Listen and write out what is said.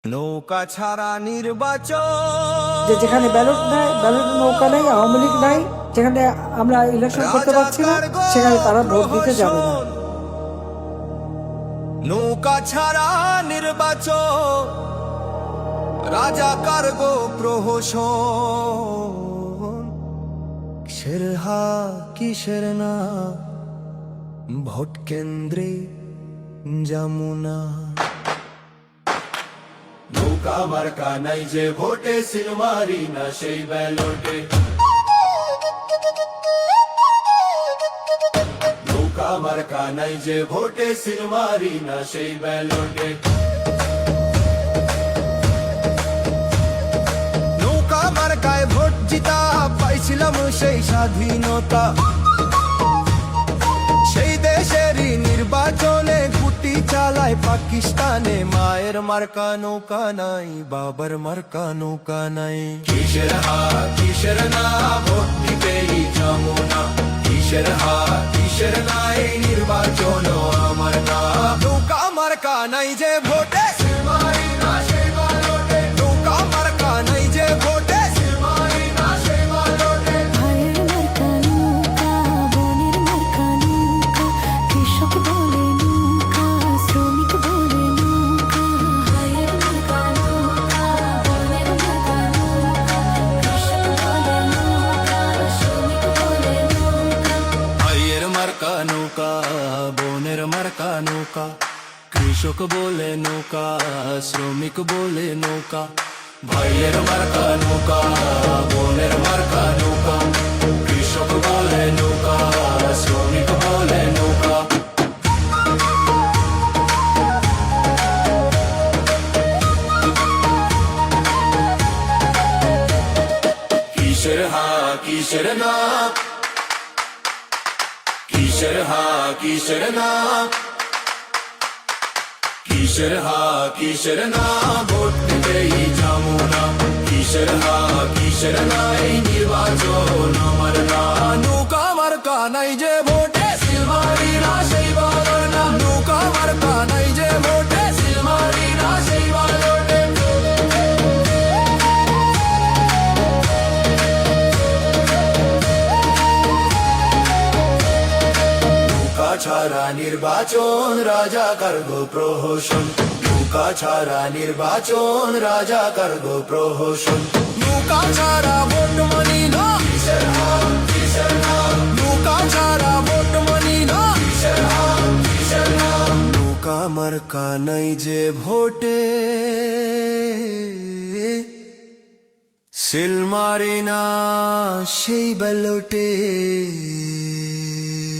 নৌকা ছাড়া নির্বাচন, যেখানে ব্যালট নাই, ব্যালট নৌকা নাই, আওয়ামী লীগ নাই, যেখানে আমরা ইলেকশন করতে পারছি না, সেখানে তারা ভোট দিতে যাবে না। নৌকা ছাড়া নির্বাচন, রাজাকার গো প্রহসন। কিসের হা কিসের না, ভোট কেন্দ্রে যমুনা। নৌকা মার্কা নাই যে ভোটে, সিল মারি না সেই ব্যালটে। নৌকা মার্কা নাই যে ভোটে, সিল মারি না সেই ব্যালটে। নৌকা মার্কায় ভোট জিতা পাইছিলাম সেই স্বাধীনতা। সেই দেশেরই নির্বাচনে গুটি চালায় পাকিস্তানে। মায়ের মার্কা নৌকা নাই, বাবার মার্কা নৌকা নাই। কিসের হা কিসের না, ভোট দিতেই যমুনা। কিসের হা কিসের নাই, নির্বাচন আমার না। নৌকা মার্কা নাই যে ভোটে, সিল মারি না সেই ব্যালটে। নৌকা মার্কা নাই যে ভোটে, সিল মারি না সেই ব্যালটে। ভাইয়ের মার্কা নৌকা, বোনের মার্কা নৌকা, কৃষক বলে নৌকা, শ্রমিক বলে নৌকা। ভাইয়ের মার্কা নৌকা, বোনের মার্কা নৌকা, কৃষক বলে নৌকা, শ্রমিক বলে নৌকা। ভাইয়ের মার্কা নৌকা, বোনের মার্কা নৌকা, কৃষক বলে নৌকা, শ্রমিক বলে নৌকা। ভাইয়ের মার্কা নৌকা, বোনের মার্কা নৌকা, কৃষক বলে নৌকা, শ্রমিক বলে নৌকা। কিসের হা কিসের না, কিসের হা কিসের না, কিসের হা কিসের না, ভোট দিতেই যমুনা। কিসের হা কিসের নাই, নির্বাচন আমার না। নৌকা মার্কা নাই যে ভোটে, সিল মারি না সেই ব্যালটে। নৌকা মার্কা নাই যে ভোটে, সিল মারি না সেই ব্যালটে। নৌকা ছাড়া নির্বাচন, রাজাকার গো প্রহসন। নৌকা ছাড়া নির্বাচন, রাজাকার গো প্রহসন। নৌকা ছাড়া ভোট মানি না, কিসের হা কিসের না। নৌকা ছাড়া ভোট মানি না, কিসের হা কিসের না। নৌকা মার্কা নাই যে ভোটে, সিল মারি না সেই ব্যালটে।